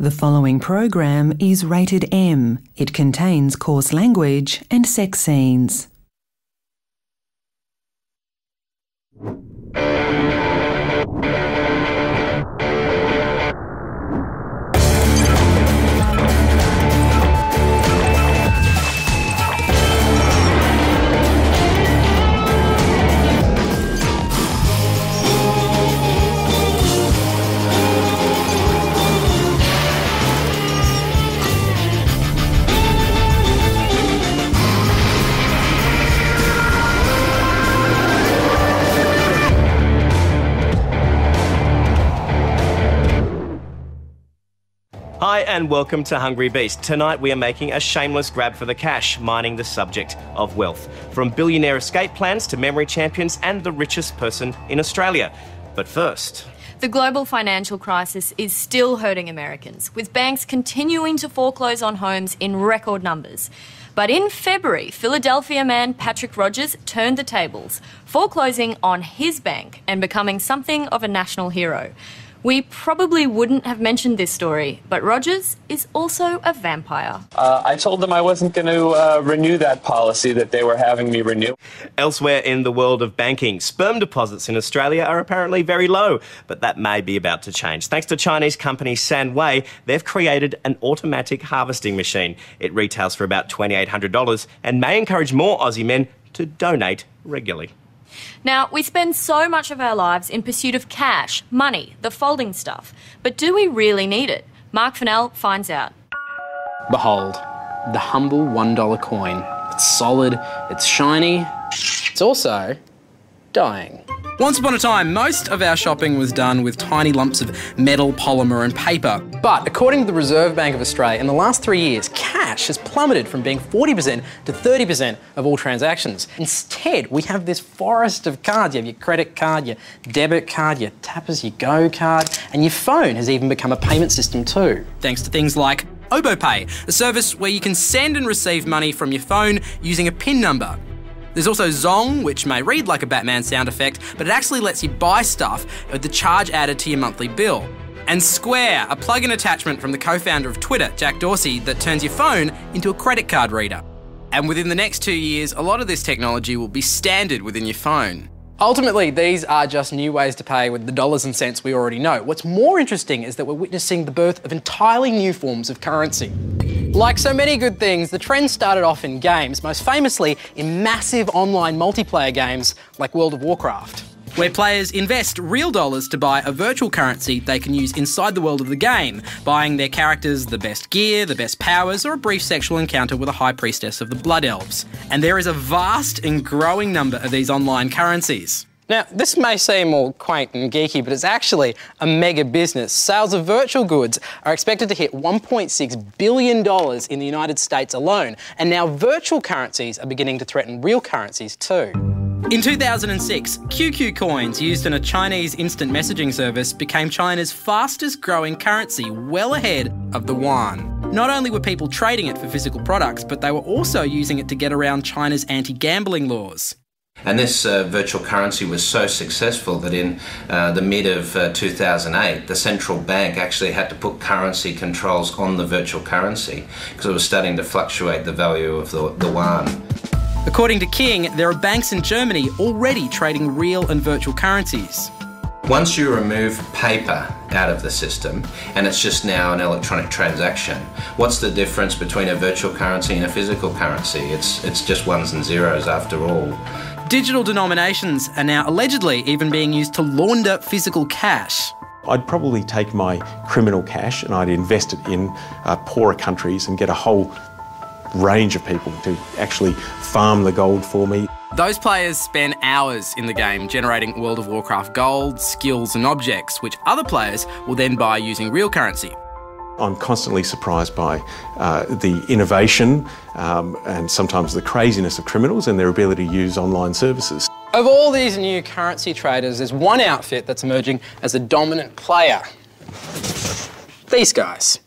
The following program is rated M. It contains coarse language and sex scenes. Hi and welcome to Hungry Beast. Tonight we are making a shameless grab for the cash, mining the subject of wealth. From billionaire escape plans to memory champions and the richest person in Australia. But first... The global financial crisis is still hurting Americans, with banks continuing to foreclose on homes in record numbers. But in February, Philadelphia man Patrick Rogers turned the tables, foreclosing on his bank and becoming something of a national hero. We probably wouldn't have mentioned this story, but Rogers is also a vampire. I told them I wasn't going to renew that policy that they were having me renew. Elsewhere in the world of banking, sperm deposits in Australia are apparently very low, but that may be about to change. Thanks to Chinese company Sanwei, they've created an automatic harvesting machine. It retails for about $2,800 and may encourage more Aussie men to donate regularly. Now, we spend so much of our lives in pursuit of cash, money, the folding stuff. But do we really need it? Marc Fennell finds out. Behold, the humble $1 coin. It's solid, it's shiny, it's also dying. Once upon a time, most of our shopping was done with tiny lumps of metal, polymer and paper. But according to the Reserve Bank of Australia, in the last 3 years, cash has plummeted from being 40% to 30% of all transactions. Instead, we have this forest of cards. You have your credit card, your debit card, your tap as you go card, and your phone has even become a payment system too. Thanks to things like OboPay, a service where you can send and receive money from your phone using a PIN number. There's also Zong, which may read like a Batman sound effect, but it actually lets you buy stuff with the charge added to your monthly bill. And Square, a plug-in attachment from the co-founder of Twitter, Jack Dorsey, that turns your phone into a credit card reader. And within the next 2 years, a lot of this technology will be standard within your phone. Ultimately, these are just new ways to pay with the dollars and cents we already know. What's more interesting is that we're witnessing the birth of entirely new forms of currency. Like so many good things, the trend started off in games, most famously in massive online multiplayer games like World of Warcraft, where players invest real dollars to buy a virtual currency they can use inside the world of the game, buying their characters the best gear, the best powers, or a brief sexual encounter with a high priestess of the Blood Elves. And there is a vast and growing number of these online currencies. Now, this may seem all quaint and geeky, but it's actually a mega business. Sales of virtual goods are expected to hit $1.6 billion in the United States alone, and now virtual currencies are beginning to threaten real currencies too. In 2006, QQ coins used in a Chinese instant messaging service became China's fastest growing currency, well ahead of the yuan. Not only were people trading it for physical products, but they were also using it to get around China's anti-gambling laws. And this virtual currency was so successful that in the mid of 2008, the central bank actually had to put currency controls on the virtual currency because it was starting to fluctuate the value of the yuan. According to King, there are banks in Germany already trading real and virtual currencies. Once you remove paper out of the system and it's just now an electronic transaction, what's the difference between a virtual currency and a physical currency? It's just ones and zeros after all. Digital denominations are now allegedly even being used to launder physical cash. I'd probably take my criminal cash and I'd invest it in poorer countries and get a whole range of people to actually farm the gold for me. Those players spend hours in the game generating World of Warcraft gold, skills and objects, which other players will then buy using real currency. I'm constantly surprised by the innovation and sometimes the craziness of criminals and their ability to use online services. Of all these new currency traders, there's one outfit that's emerging as a dominant player. These guys.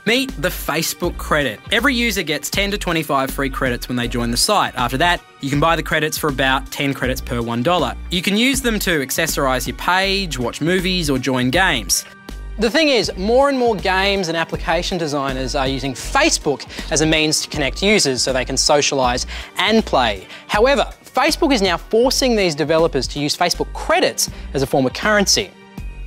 Meet the Facebook credit. Every user gets 10 to 25 free credits when they join the site. After that, you can buy the credits for about 10 credits per $1. You can use them to accessorise your page, watch movies or join games. The thing is, more and more games and application designers are using Facebook as a means to connect users so they can socialise and play. However, Facebook is now forcing these developers to use Facebook credits as a form of currency.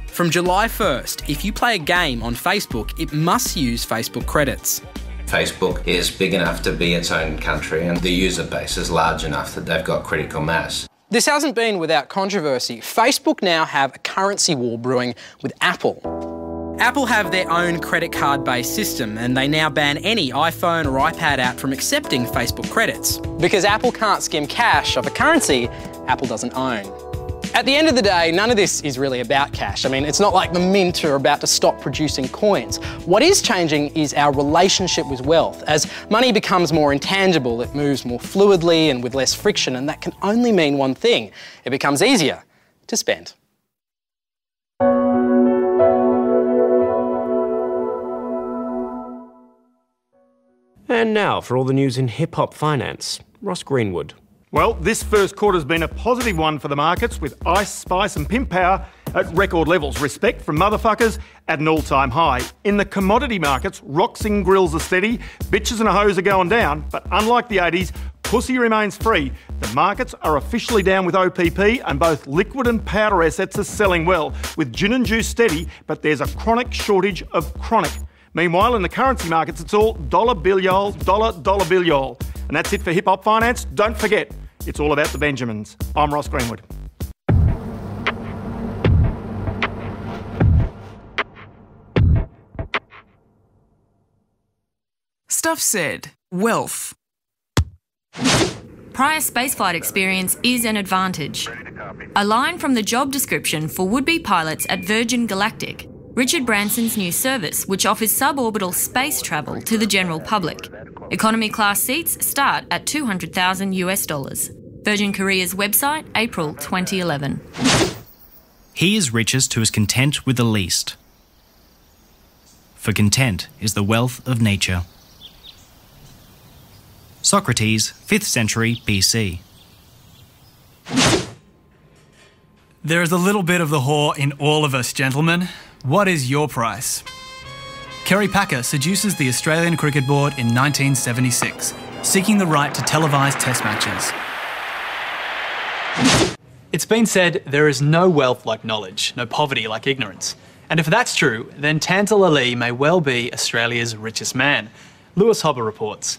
From July 1st, if you play a game on Facebook, it must use Facebook credits. Facebook is big enough to be its own country and the user base is large enough that they've got critical mass. This hasn't been without controversy. Facebook now have a currency war brewing with Apple. Apple have their own credit card-based system and they now ban any iPhone or iPad app from accepting Facebook credits. Because Apple can't skim cash off a currency Apple doesn't own. At the end of the day, none of this is really about cash. I mean, it's not like the Mint are about to stop producing coins. What is changing is our relationship with wealth. As money becomes more intangible, it moves more fluidly and with less friction, and that can only mean one thing. It becomes easier to spend. And now for all the news in hip-hop finance, Ross Greenwood. Well, this first quarter's been a positive one for the markets, with Ice, Spice and Pimp Power at record levels. Respect from motherfuckers at an all-time high. In the commodity markets, rocks and grills are steady, bitches and hoes are going down, but unlike the 80s, pussy remains free. The markets are officially down with OPP and both liquid and powder assets are selling well, with gin and juice steady, but there's a chronic shortage of chronic. Meanwhile, in the currency markets, it's all dollar bill y'all, dollar bill y'all. And that's it for Hip Hop Finance. Don't forget, it's all about the Benjamins. I'm Ross Greenwood. Stuff said. Wealth. Prior spaceflight experience is an advantage. A line from the job description for would-be pilots at Virgin Galactic, Richard Branson's new service, which offers suborbital space travel to the general public. Economy class seats start at $200,000. Virgin Korea's website, April 2011. He is richest who is content with the least. For content is the wealth of nature. Socrates, 5th century BC. There is a little bit of the whore in all of us, gentlemen. What is your price? Kerry Packer seduces the Australian Cricket Board in 1976, seeking the right to televise test matches. It's been said there is no wealth like knowledge, no poverty like ignorance. And if that's true, then Tanzil Ali may well be Australia's richest man. Lewis Hobba reports.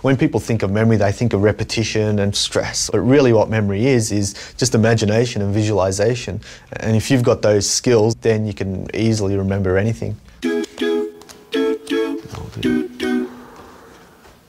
When people think of memory, they think of repetition and stress. But really what memory is just imagination and visualisation. And if you've got those skills, then you can easily remember anything.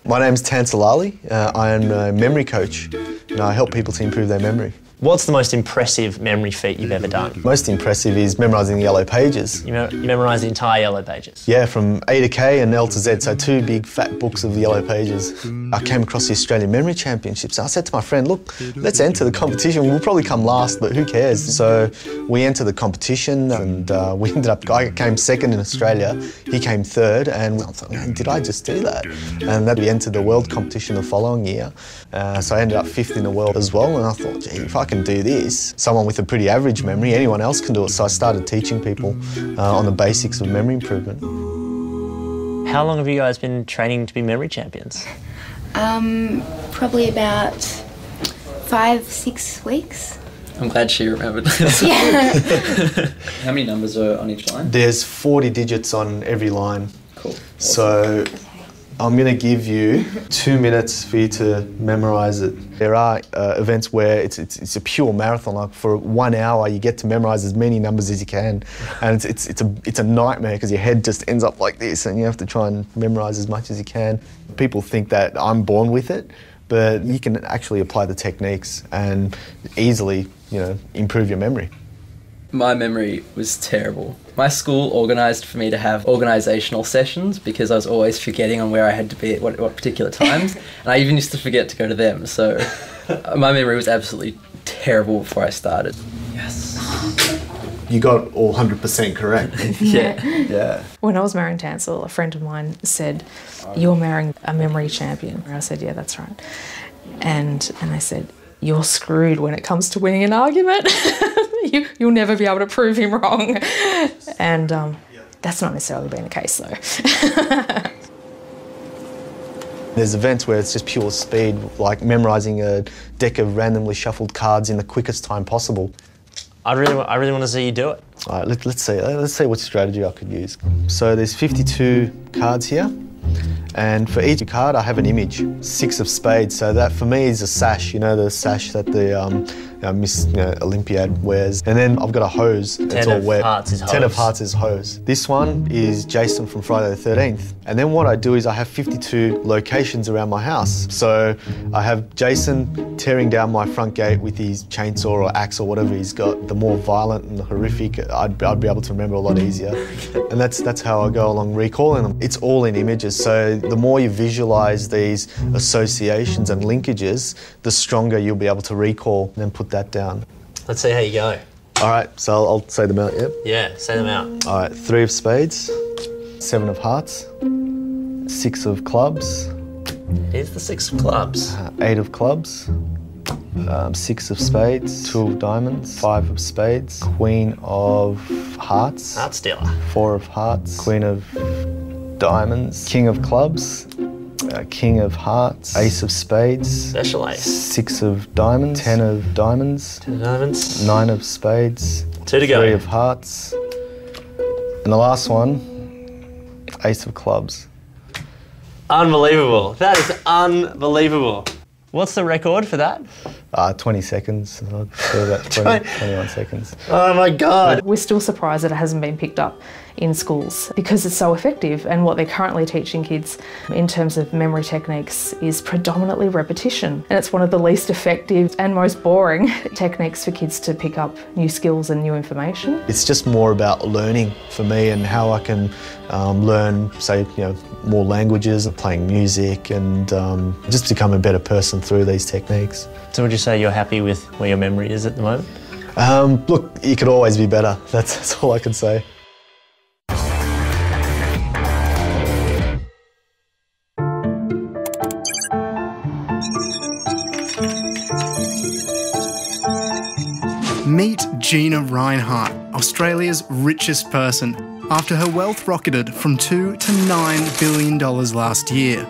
My name's Tanzil Ali. I am a memory coach and I help people to improve their memory. What's the most impressive memory feat you've ever done? Most impressive is memorising the Yellow Pages. You memorise the entire Yellow Pages? Yeah, from A to K and L to Z, so 2 big fat books of the Yellow Pages. I came across the Australian Memory Championships. I said to my friend, look, let's enter the competition. We'll probably come last, but who cares? So we entered the competition and we ended up, I came second in Australia, he came third, and I thought, man, did I just do that? And then we entered the world competition the following year. So I ended up 5th in the world as well, and I thought, gee, if I can do this, someone with a pretty average memory, anyone else can do it. So I started teaching people on the basics of memory improvement. How long have you guys been training to be memory champions? Probably about 5-6 weeks. I'm glad she remembered this. Yeah. How many numbers are on each line? There's 40 digits on every line. Cool. Awesome. So I'm going to give you 2 minutes for you to memorise it. There are events where it's a pure marathon. Like for 1 hour, you get to memorise as many numbers as you can, and it's a nightmare because your head just ends up like this, and you have to try and memorise as much as you can. People think that I'm born with it, but you can actually apply the techniques and easily, improve your memory. My memory was terrible. My school organised for me to have organisational sessions because I was always forgetting on where I had to be at what particular times, and I even used to forget to go to them, so my memory was absolutely terrible before I started. Yes. You got all 100% correct. Yeah. When I was marrying Tanzil, a friend of mine said, "You're marrying a memory champion." And I said, "Yeah, that's right." And they said, "You're screwed when it comes to winning an argument." you'll never be able to prove him wrong. And that's not necessarily been the case though. There's events where it's just pure speed, like memorising a deck of randomly shuffled cards in the quickest time possible. I really want to see you do it. All right, let's see what strategy I could use. So there's 52 cards here, and for each card I have an image, 6 of spades. So that for me is a sash, you know, the sash that the Miss Olympiad wears. And then I've got a hose. It's all wet. 10 of hearts is hose. This one is Jason from Friday the 13th. And then what I do is I have 52 locations around my house. So I have Jason tearing down my front gate with his chainsaw or axe or whatever he's got. The more violent and horrific, I'd be able to remember a lot easier. And that's how I go along recalling them. It's all in images, so the more you visualise these associations and linkages, the stronger you'll be able to recall and then put that down. Let's see how you go. All right, so I'll say them out, yep? Yeah, say them out. All right, 3 of spades, 7 of hearts, 6 of clubs. Here's the 6 of clubs. 8 of clubs, 6 of spades, 2 of diamonds, 5 of spades, Queen of hearts. Heart stealer. 4 of hearts, Queen of diamonds, King of clubs, King of hearts, Ace of spades, special ace, 6 of diamonds, 10 of diamonds, 10 of diamonds, 9 of spades, 2 to go, 3 of hearts, and the last one, Ace of clubs. Unbelievable. That is unbelievable. What's the record for that? 20 seconds. I'd say about 21 seconds. Oh my God. We're still surprised that it hasn't been picked up in schools because it's so effective, and what they're currently teaching kids in terms of memory techniques is predominantly repetition, and it's one of the least effective and most boring techniques for kids to pick up new skills and new information. It's just more about learning for me and how I can learn, say, more languages, playing music, and just become a better person through these techniques. So would you say you're happy with where your memory is at the moment? Look, it could always be better. That's all I can say. Meet Gina Rinehart, Australia's richest person, after her wealth rocketed from $2 to $9 billion last year.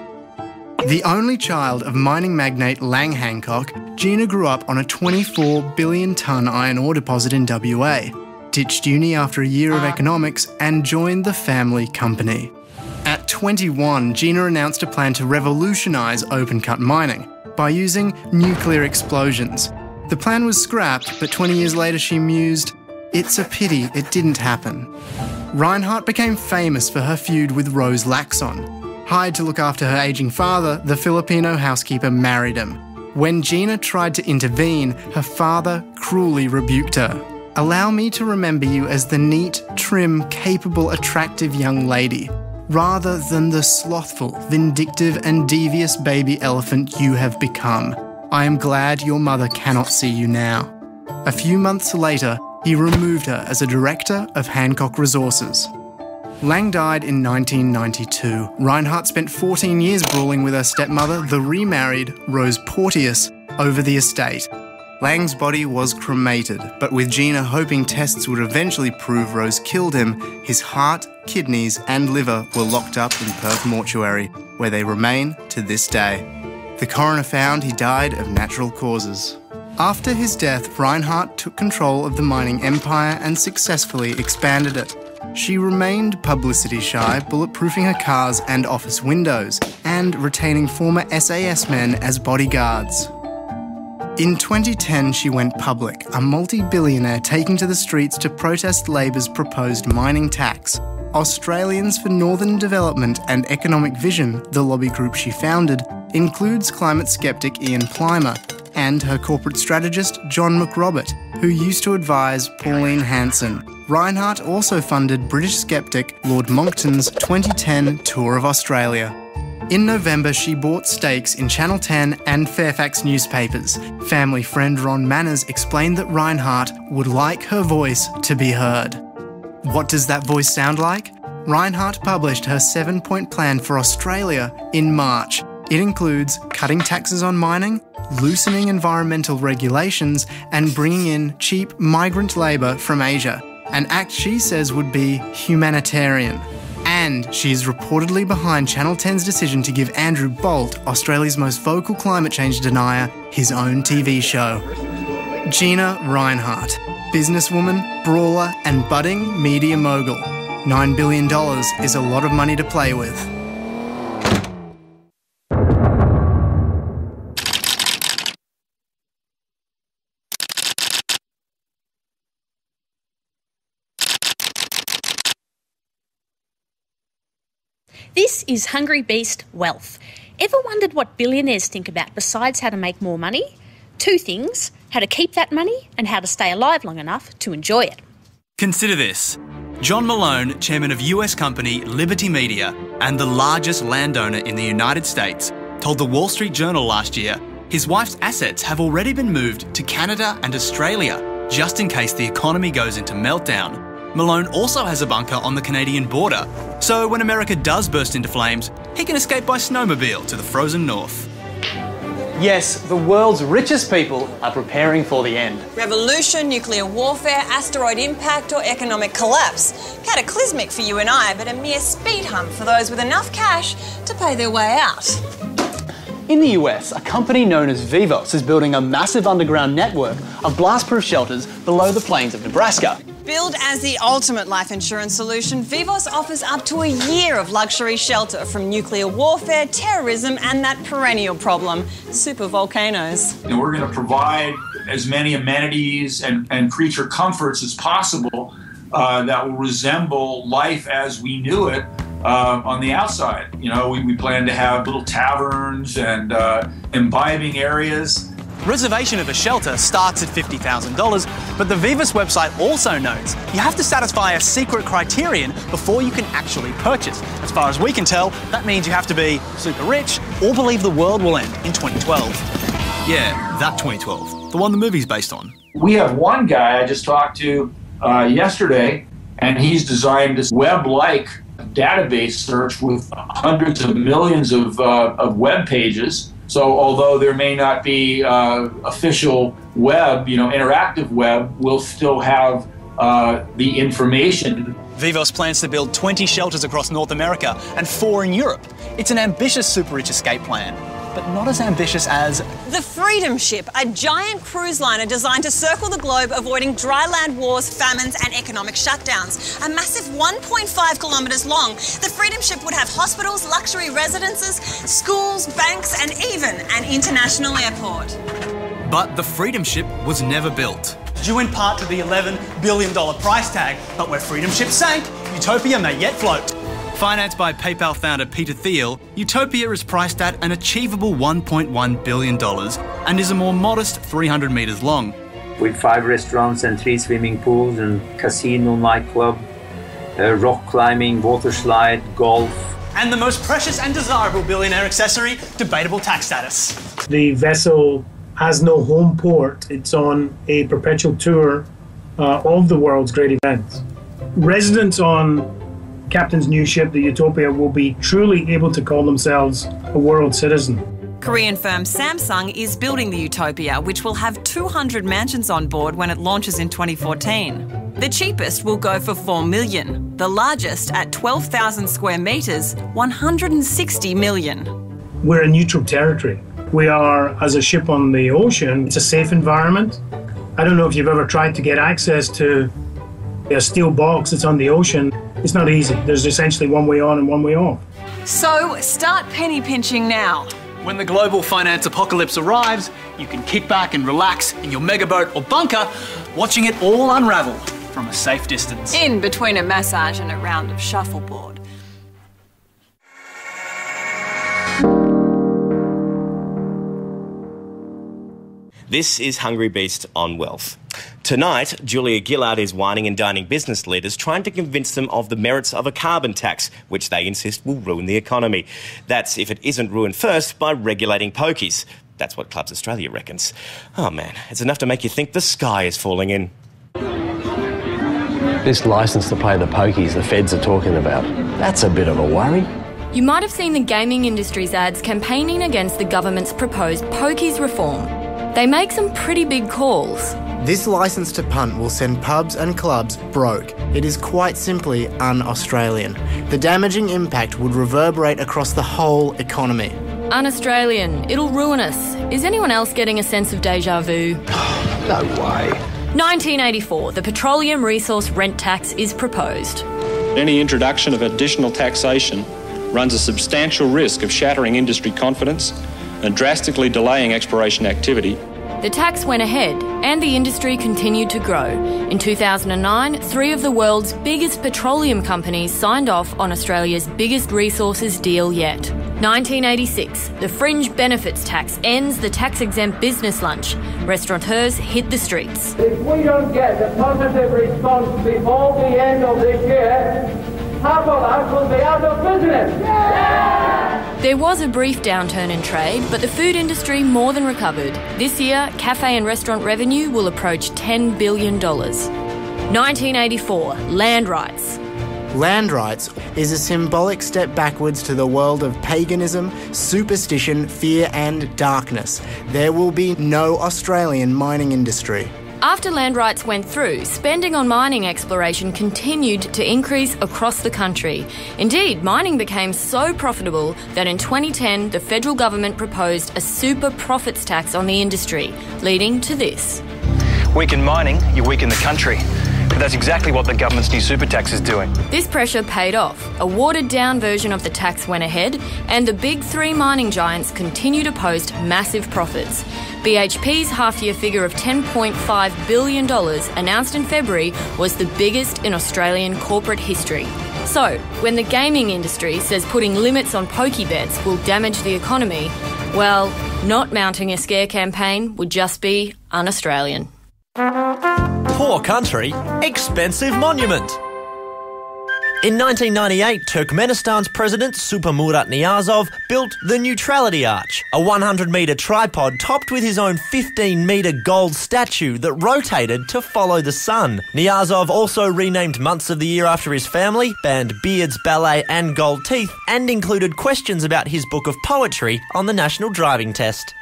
The only child of mining magnate Lang Hancock, Gina grew up on a 24 billion tonne iron ore deposit in WA, ditched uni after a year of economics and joined the family company. At 21, Gina announced a plan to revolutionise open-cut mining by using nuclear explosions. The plan was scrapped, but 20 years later she mused, "It's a pity it didn't happen." Rinehart became famous for her feud with Rose Laxon. Hired to look after her ageing father, the Filipino housekeeper married him. When Gina tried to intervene, her father cruelly rebuked her. "Allow me to remember you as the neat, trim, capable, attractive young lady, rather than the slothful, vindictive and devious baby elephant you have become. I am glad your mother cannot see you now." A few months later, he removed her as a director of Hancock Resources. Lang died in 1992. Rinehart spent 14 years brawling with her stepmother, the remarried Rose Porteous, over the estate. Lang's body was cremated, but with Gina hoping tests would eventually prove Rose killed him, his heart, kidneys and liver were locked up in Perth mortuary, where they remain to this day. The coroner found he died of natural causes. After his death, Rinehart took control of the mining empire and successfully expanded it. She remained publicity shy, bulletproofing her cars and office windows, and retaining former SAS men as bodyguards. In 2010, she went public, a multi-billionaire taking to the streets to protest Labor's proposed mining tax. Australians for Northern Development and Economic Vision, the lobby group she founded, includes climate skeptic Ian Plimer and her corporate strategist John McRobert, who used to advise Pauline Hanson. Rinehart also funded British skeptic Lord Monckton's 2010 tour of Australia. In November, she bought stakes in Channel 10 and Fairfax newspapers. Family friend Ron Manners explained that Rinehart would like her voice to be heard. What does that voice sound like? Rinehart published her 7-point plan for Australia in March. It includes cutting taxes on mining, loosening environmental regulations and bringing in cheap migrant labour from Asia, an act she says would be humanitarian. And she is reportedly behind Channel 10's decision to give Andrew Bolt, Australia's most vocal climate change denier, his own TV show. Gina Rinehart, businesswoman, brawler and budding media mogul. $9 billion is a lot of money to play with. This is Hungry Beast Wealth. Ever wondered what billionaires think about besides how to make more money? Two things: how to keep that money and how to stay alive long enough to enjoy it. Consider this. John Malone, chairman of US company Liberty Media and the largest landowner in the United States, told the Wall Street Journal last year his wife's assets have already been moved to Canada and Australia just in case the economy goes into meltdown. Malone also has a bunker on the Canadian border, so when America does burst into flames, he can escape by snowmobile to the frozen north. Yes, the world's richest people are preparing for the end. Revolution, nuclear warfare, asteroid impact or economic collapse. Cataclysmic for you and I, but a mere speed hump for those with enough cash to pay their way out. In the US, a company known as Vivos is building a massive underground network of blast-proof shelters below the plains of Nebraska. Billed as the ultimate life insurance solution, Vivos offers up to a year of luxury shelter from nuclear warfare, terrorism and that perennial problem, supervolcanoes. And we're going to provide as many amenities and creature comforts as possible that will resemble life as we knew it on the outside. You know, we plan to have little taverns and imbibing areas. Reservation of a shelter starts at $50,000, but the Vivos website also notes you have to satisfy a secret criterion before you can actually purchase. As far as we can tell, that means you have to be super rich or believe the world will end in 2012. Yeah, that 2012, the one the movie's based on. We have one guy I just talked to yesterday, and he's designed this web-like database search with hundreds of millions of web pages. So although there may not be official web, interactive web, we'll still have the information. Vivos plans to build 20 shelters across North America and 4 in Europe. It's an ambitious super-rich escape plan, but not as ambitious as... The Freedom Ship, a giant cruise liner designed to circle the globe, avoiding dry land wars, famines and economic shutdowns. A massive 1.5 kilometres long, the Freedom Ship would have hospitals, luxury residences, schools, banks and even an international airport. But the Freedom Ship was never built. Due in part to the $11 billion price tag, but where Freedom Ship sank, Utopia may yet float. Financed by PayPal founder Peter Thiel, Utopia is priced at an achievable $1.1 billion and is a more modest 300 metres long. With 5 restaurants and 3 swimming pools and casino, nightclub, rock climbing, water slide, golf. And the most precious and desirable billionaire accessory, debatable tax status. The vessel has no home port. It's on a perpetual tour of the world's great events. Residents on Captain's new ship, the Utopia, will be truly able to call themselves a world citizen. Korean firm Samsung is building the Utopia, which will have 200 mansions on board when it launches in 2014. The cheapest will go for $4 million. The largest, at 12,000 square metres, $160 million. We're in neutral territory. We are, as a ship on the ocean, it's a safe environment. I don't know if you've ever tried to get access to a steel box that's on the ocean. It's not easy. There's essentially one way on and one way off. So start penny pinching now. When the global finance apocalypse arrives, you can kick back and relax in your megaboat or bunker, watching it all unravel from a safe distance. In between a massage and a round of shuffleboard. This is Hungry Beast on Wealth. Tonight, Julia Gillard is whining and dining business leaders, trying to convince them of the merits of a carbon tax, which they insist will ruin the economy. That's if it isn't ruined first by regulating pokies. That's what Clubs Australia reckons. Oh man, it's enough to make you think the sky is falling in. This licence to play the pokies the feds are talking about, that's a bit of a worry. You might have seen the gaming industry's ads campaigning against the government's proposed pokies reform. They make some pretty big calls. This licence to punt will send pubs and clubs broke. It is quite simply un-Australian. The damaging impact would reverberate across the whole economy. Un-Australian. It'll ruin us. Is anyone else getting a sense of déjà vu? No way. 1984. The petroleum resource rent tax is proposed. Any introduction of additional taxation runs a substantial risk of shattering industry confidence and drastically delaying exploration activity. The tax went ahead and the industry continued to grow. In 2009, 3 of the world's biggest petroleum companies signed off on Australia's biggest resources deal yet. 1986, the fringe benefits tax ends the tax-exempt business lunch. Restaurateurs hit the streets. If we don't get a positive response before the end of this year, half of us will be out of business. Yeah! There was a brief downturn in trade, but the food industry more than recovered. This year, cafe and restaurant revenue will approach $10 billion. 1984, land rights. Land rights is a symbolic step backwards to the world of paganism, superstition, fear and darkness. There will be no Australian mining industry. After land rights went through, spending on mining exploration continued to increase across the country. Indeed, mining became so profitable that in 2010 the federal government proposed a super profits tax on the industry, leading to this. Weaken mining, you weaken the country. But that's exactly what the government's new super tax is doing. This pressure paid off. A watered-down version of the tax went ahead, and the big 3 mining giants continue to post massive profits. BHP's half-year figure of $10.5 billion announced in February was the biggest in Australian corporate history. So, when the gaming industry says putting limits on pokey bets will damage the economy, well, not mounting a scare campaign would just be un-Australian. Poor country, expensive monument. In 1998, Turkmenistan's president Supamurat Niyazov built the Neutrality Arch, a 100-metre tripod topped with his own 15-metre gold statue that rotated to follow the sun. Niyazov also renamed months of the year after his family, banned beards, ballet and gold teeth, and included questions about his book of poetry on the national driving test.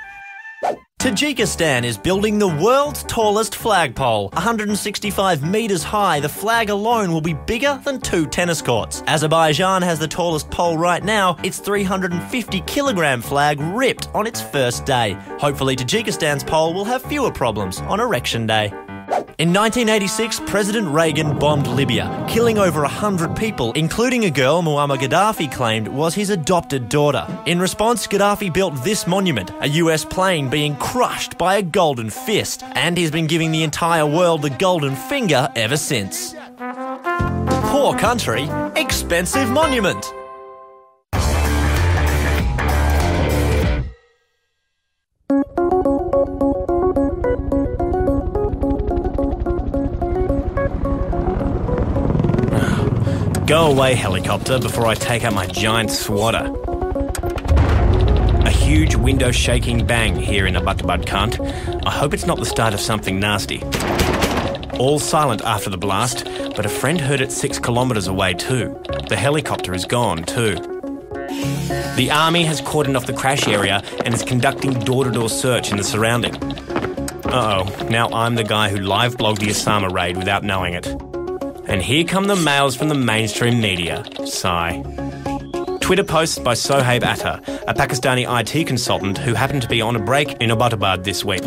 Tajikistan is building the world's tallest flagpole. 165 metres high, the flag alone will be bigger than 2 tennis courts. Azerbaijan has the tallest pole right now, its 350-kilogram flag ripped on its first day. Hopefully Tajikistan's pole will have fewer problems on Erection Day. In 1986, President Reagan bombed Libya, killing over 100 people, including a girl Muammar Gaddafi claimed was his adopted daughter. In response, Gaddafi built this monument, a US plane being crushed by a golden fist, and he's been giving the entire world the golden finger ever since. Poor country, expensive monument. Go away, helicopter, before I take out my giant swatter. A huge window-shaking bang here in Abbottabad, Kant. I hope it's not the start of something nasty. All silent after the blast, but a friend heard it 6 kilometres away too. The helicopter is gone too. The army has cordoned off the crash area and is conducting door-to-door search in the surrounding. Uh-oh, now I'm the guy who live-blogged the Osama raid without knowing it. And here come the mails from the mainstream media. Sigh. Twitter posts by Sohaib Attar, a Pakistani IT consultant who happened to be on a break in Abbottabad this week.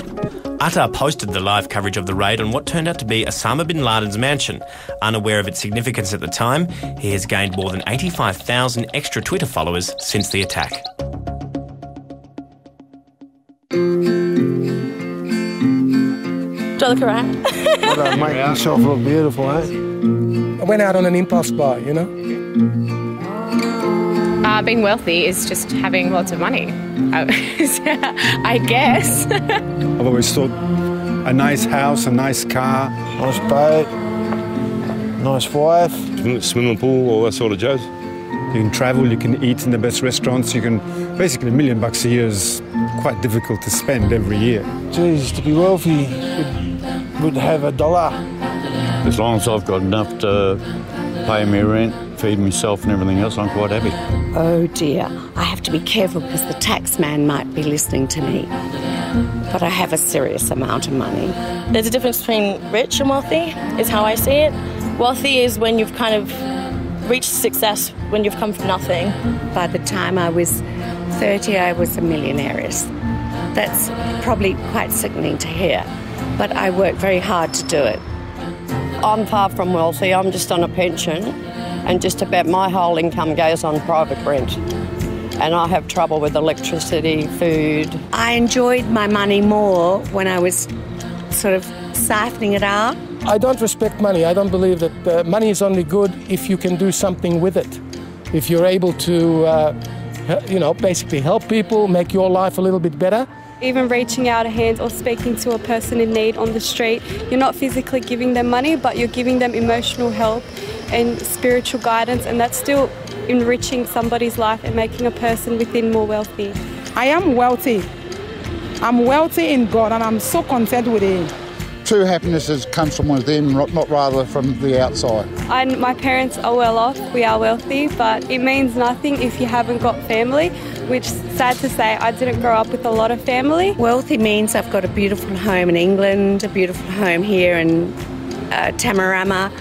Attar posted the live coverage of the raid on what turned out to be Osama bin Laden's mansion. Unaware of its significance at the time, he has gained more than 85,000 extra Twitter followers since the attack. Do I look around? Well, make yourself look beautiful, eh? I went out on an impulse buy, you know? Being wealthy is just having lots of money, I guess. I've always thought a nice house, a nice car, nice boat, nice wife. Swimming pool, all that sort of jazz. You can travel, you can eat in the best restaurants, you can... Basically, $1 million a year is quite difficult to spend every year. Geez, to be wealthy would have $1. As long as I've got enough to pay me rent, feed myself and everything else, I'm quite happy. Oh dear, I have to be careful because the tax man might be listening to me. But I have a serious amount of money. There's a difference between rich and wealthy, is how I see it. Wealthy is when you've kind of reached success when you've come from nothing. By the time I was 30, I was a millionaire. That's probably quite sickening to hear, but I worked very hard to do it. I'm far from wealthy. I'm just on a pension, and just about my whole income goes on private rent. And I have trouble with electricity, food. I enjoyed my money more when I was sort of siphoning it out. I don't respect money. I don't believe that money is only good if you can do something with it. If you're able to, basically help people, make your life a little bit better. Even reaching out a hand or speaking to a person in need on the street, you're not physically giving them money, but you're giving them emotional help and spiritual guidance, and that's still enriching somebody's life and making a person within more wealthy. I am wealthy. I'm wealthy in God, and I'm so content with Him. True happiness comes from within, not rather from the outside. My parents are well off, we are wealthy, but it means nothing if you haven't got family, which, sad to say, I didn't grow up with a lot of family. Wealthy means I've got a beautiful home in England, a beautiful home here in Tamarama,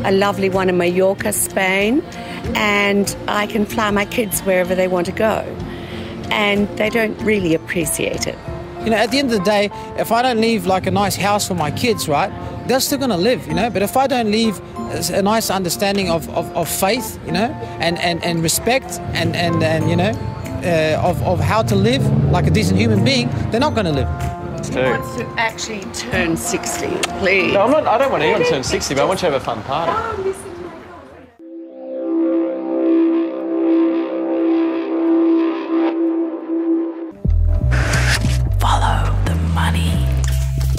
a lovely one in Mallorca, Spain, and I can fly my kids wherever they want to go, and they don't really appreciate it. You know, at the end of the day, if I don't leave like a nice house for my kids, right, they're still going to live, you know. But if I don't leave a nice understanding of faith, you know, and respect and you know, of how to live like a decent human being, they're not going to live. Who wants to actually turn 60, please? No, I don't want anyone to turn 60, but I want you to have a fun party.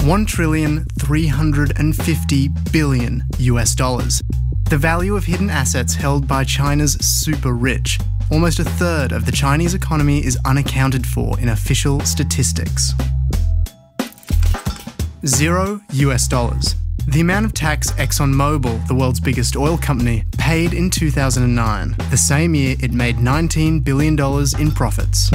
$1,350 billion US dollars. The value of hidden assets held by China's super rich. Almost a third of the Chinese economy is unaccounted for in official statistics. $0 US dollars. The amount of tax ExxonMobil, the world's biggest oil company, paid in 2009, the same year it made $19 billion in profits.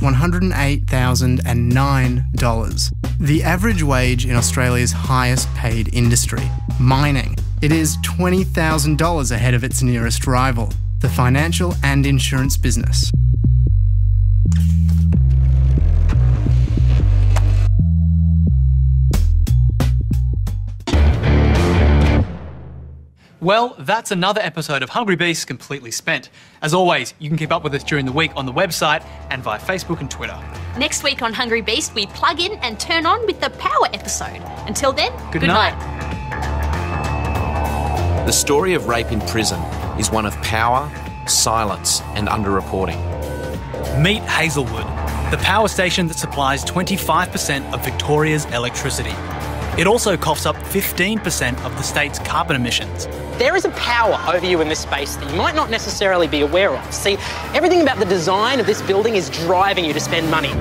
$108,009. The average wage in Australia's highest paid industry, mining. It is $20,000 ahead of its nearest rival, the financial and insurance business. Well, that's another episode of Hungry Beasts completely spent. As always, you can keep up with us during the week on the website and via Facebook and Twitter. Next week on Hungry Beast, we plug in and turn on with the Power episode. Until then, good night. The story of rape in prison is one of power, silence and underreporting. Meet Hazelwood, the power station that supplies 25% of Victoria's electricity. It also coughs up 15% of the state's carbon emissions. There is a power over you in this space that you might not necessarily be aware of. See, everything about the design of this building is driving you to spend money.